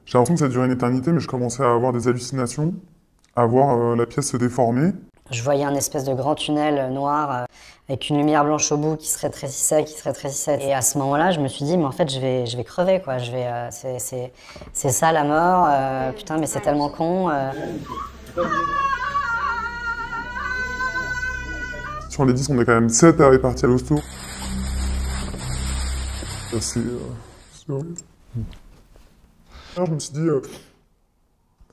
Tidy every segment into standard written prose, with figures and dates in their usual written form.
J'ai l'impression que ça durait une éternité, mais je commençais à avoir des hallucinations, à voir la pièce se déformer. Je voyais un espèce de grand tunnel noir avec une lumière blanche au bout qui se rétrécissait, qui se rétrécissait. Et à ce moment-là, je me suis dit, mais en fait, je vais crever, quoi. C'est ça la mort. Putain, mais c'est tellement con. Sur les 10, on est quand même 7 à répartir à l'hosto. C'est horrible. Alors, je me suis dit, oh,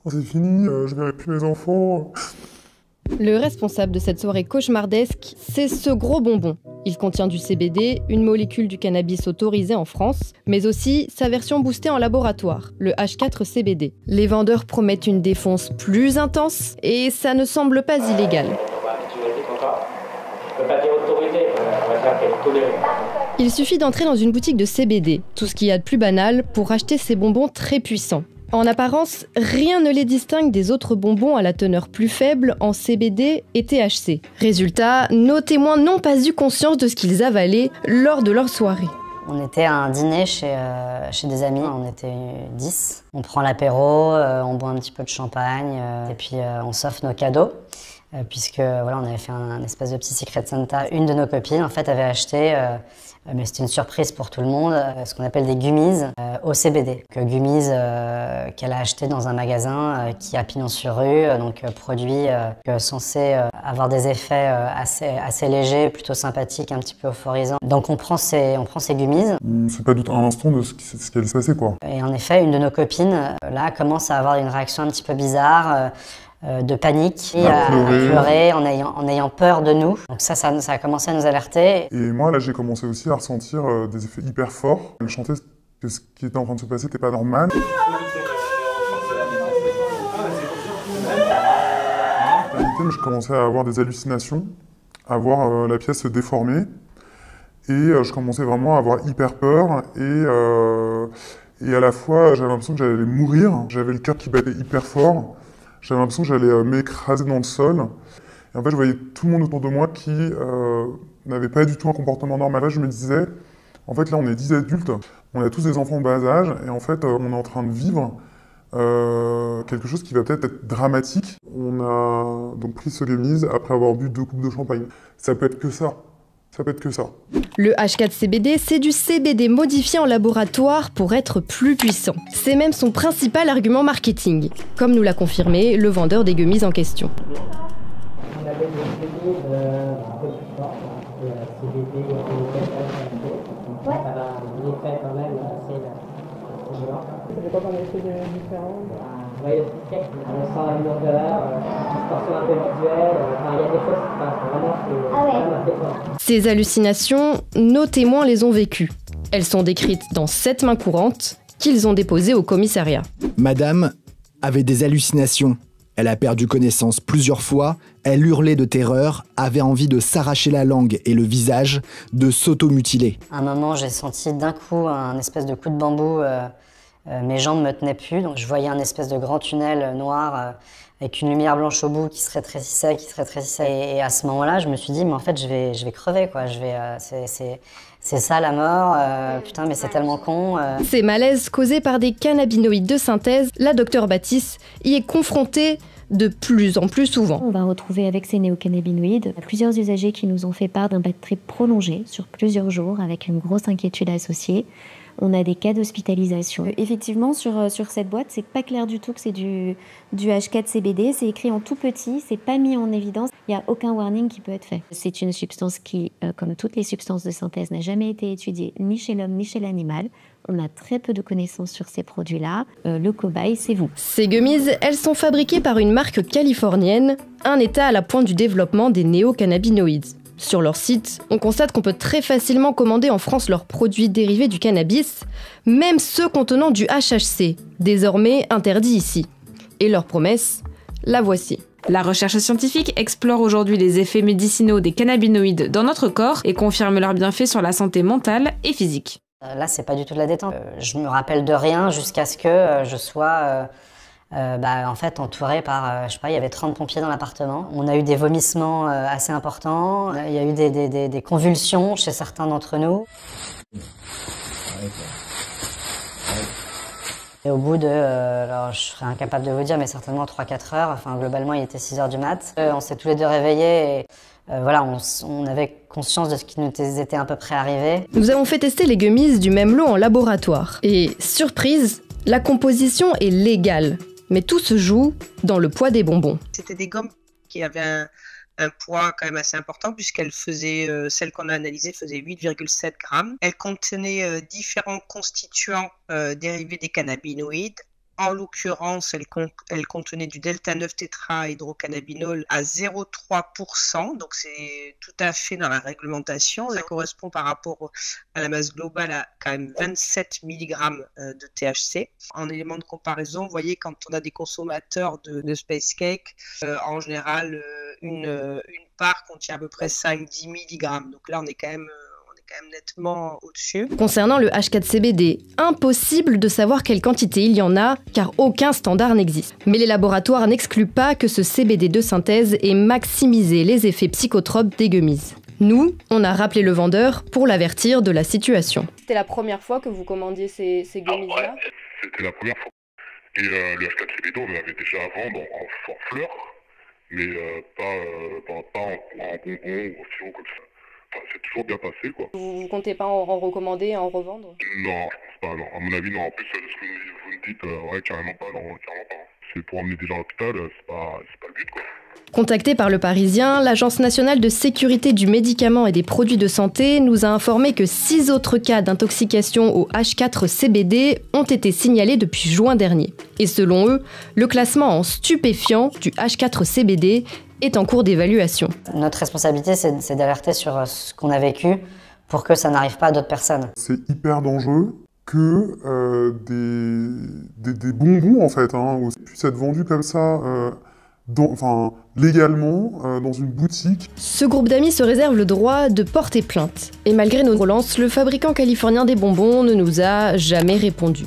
c'est fini, je verrai plus mes enfants. Le responsable de cette soirée cauchemardesque, c'est ce gros bonbon. Il contient du CBD, une molécule du cannabis autorisée en France, mais aussi sa version boostée en laboratoire, le H4-CBD. Les vendeurs promettent une défonce plus intense et ça ne semble pas illégal. Il suffit d'entrer dans une boutique de CBD, tout ce qu'il y a de plus banal, pour acheter ces bonbons très puissants. En apparence, rien ne les distingue des autres bonbons à la teneur plus faible en CBD et THC. Résultat, nos témoins n'ont pas eu conscience de ce qu'ils avalaient lors de leur soirée. On était à un dîner chez des amis, on était 10. On prend l'apéro, on boit un petit peu de champagne, et puis on s'offre nos cadeaux. Puisque voilà, on avait fait un espèce de petit Secret Santa. Une de nos copines en fait avait acheté, mais c'était une surprise pour tout le monde, ce qu'on appelle des gummies au CBD. Gummies qu'elle a acheté dans un magasin qui a pignon sur rue, donc produit censé avoir des effets assez légers, plutôt sympathiques, un petit peu euphorisants. Donc on prend ces gummies. On ne sait pas du tout un instant de ce qui allait se passer, quoi. Et en effet, une de nos copines là commence à avoir une réaction un petit peu bizarre. De panique, à pleurer en ayant peur de nous. Donc ça a commencé à nous alerter. Et moi, là, j'ai commencé aussi à ressentir des effets hyper forts. Elle chantait que ce qui était en train de se passer n'était pas normal. Je commençais à avoir des hallucinations, à voir la pièce se déformer. Et je commençais vraiment à avoir hyper peur. Et à la fois, j'avais l'impression que j'allais mourir. J'avais le cœur qui battait hyper fort. J'avais l'impression que j'allais m'écraser dans le sol. Et en fait, je voyais tout le monde autour de moi qui n'avait pas du tout un comportement normal. Là, je me disais, en fait, là, on est 10 adultes, on a tous des enfants de bas âge, et en fait, on est en train de vivre quelque chose qui va peut-être être dramatique. On a donc pris ce gummies après avoir bu 2 coupes de champagne. Ça peut être que ça. Ça peut être que ça. Le H4-CBD, c'est du CBD modifié en laboratoire pour être plus puissant. C'est même son principal argument marketing, comme nous l'a confirmé le vendeur des gummies en question. On avait des gummies un peu plus forts, CBD et ça va un effet quand même assez violent. Ça fait quoi comme effet différent? Oui, le ticket, on sent une odeur, distorsion un peu visuelle, il y a des choses qui passent, vraiment, c'est quand même assez fort. Ces hallucinations, nos témoins les ont vécues. Elles sont décrites dans 7 mains courantes qu'ils ont déposées au commissariat. Madame avait des hallucinations. Elle a perdu connaissance plusieurs fois, elle hurlait de terreur, avait envie de s'arracher la langue et le visage, de s'automutiler. À un moment, j'ai senti d'un coup un espèce de coup de bambou. Mes jambes me tenaient plus, donc je voyais un espèce de grand tunnel noir avec une lumière blanche au bout qui se rétrécissait, Et à ce moment-là, je me suis dit, mais en fait, je vais crever, quoi. C'est ça la mort. Putain, mais c'est tellement con. Ces malaises causés par des cannabinoïdes de synthèse, la docteure Baptiste y est confrontée de plus en plus souvent. On va retrouver avec ces néocannabinoïdes plusieurs usagers qui nous ont fait part d'un bad trip prolongé sur plusieurs jours avec une grosse inquiétude associée. On a des cas d'hospitalisation. Effectivement, sur cette boîte, c'est pas clair du tout que c'est du H4-CBD. C'est écrit en tout petit, c'est pas mis en évidence. Il n'y a aucun warning qui peut être fait. C'est une substance qui, comme toutes les substances de synthèse, n'a jamais été étudiée ni chez l'homme ni chez l'animal. On a très peu de connaissances sur ces produits-là. Le cobaye, c'est vous. Ces gummies, elles sont fabriquées par une marque californienne, un état à la pointe du développement des néocannabinoïdes. Sur leur site, on constate qu'on peut très facilement commander en France leurs produits dérivés du cannabis, même ceux contenant du HHC, désormais interdits ici. Et leur promesse, la voici. La recherche scientifique explore aujourd'hui les effets médicinaux des cannabinoïdes dans notre corps et confirme leurs bienfaits sur la santé mentale et physique. Là, c'est pas du tout de la détente. Je me rappelle de rien jusqu'à ce que je sois en fait entourée par, je sais pas, il y avait 30 pompiers dans l'appartement. On a eu des vomissements assez importants. Il y a eu des convulsions chez certains d'entre nous. Et au bout de, alors je serais incapable de vous dire, mais certainement 3-4 heures, enfin globalement il était 6 heures du mat. On s'est tous les deux réveillés et voilà, on avait conscience de ce qui nous était à peu près arrivé. Nous avons fait tester les gummies du même lot en laboratoire. Et surprise, la composition est légale. Mais tout se joue dans le poids des bonbons. C'était des gommes qui avaient un poids quand même assez important puisqu'elles faisaient, celle qu'on a analysée faisait 8,7 grammes. Elles contenaient différents constituants dérivés des cannabinoïdes. En l'occurrence, elle contenait du delta-9-tétrahydrocannabinol à 0,3%, donc c'est tout à fait dans la réglementation. Ça correspond par rapport à la masse globale à quand même 27 mg de THC. En élément de comparaison, vous voyez, quand on a des consommateurs de Space Cake, en général, une part contient à peu près 5-10 mg. Donc là, on est quand même nettement au-dessus. Concernant le H4CBD, impossible de savoir quelle quantité il y en a, car aucun standard n'existe. Mais les laboratoires n'excluent pas que ce CBD de synthèse ait maximisé les effets psychotropes des gummies. Nous, on a rappelé le vendeur pour l'avertir de la situation. C'était la première fois que vous commandiez ces gummies-là? C'était la première fois. Et le H4CBD, on l'avait déjà à vendre en fleurs, mais pas en bonbons ou en sirop comme ça. Enfin, c'est toujours bien passé, quoi. Vous comptez pas en recommander, en revendre? Non, je pense pas, non. À mon avis, non. En plus, ce que vous me dites, ouais, carrément pas, non, carrément pas. C'est pour emmener des gens à l'hôpital, c'est pas le but, quoi. Contacté par Le Parisien, l'Agence nationale de sécurité du médicament et des produits de santé nous a informé que 6 autres cas d'intoxication au H4CBD ont été signalés depuis juin dernier. Et selon eux, le classement en stupéfiant du H4CBD est en cours d'évaluation. Notre responsabilité, c'est d'alerter sur ce qu'on a vécu pour que ça n'arrive pas à d'autres personnes. C'est hyper dangereux que des bonbons, en fait, puissent être vendus comme ça, légalement, dans une boutique. Ce groupe d'amis se réserve le droit de porter plainte. Et malgré nos relances, le fabricant californien des bonbons ne nous a jamais répondu.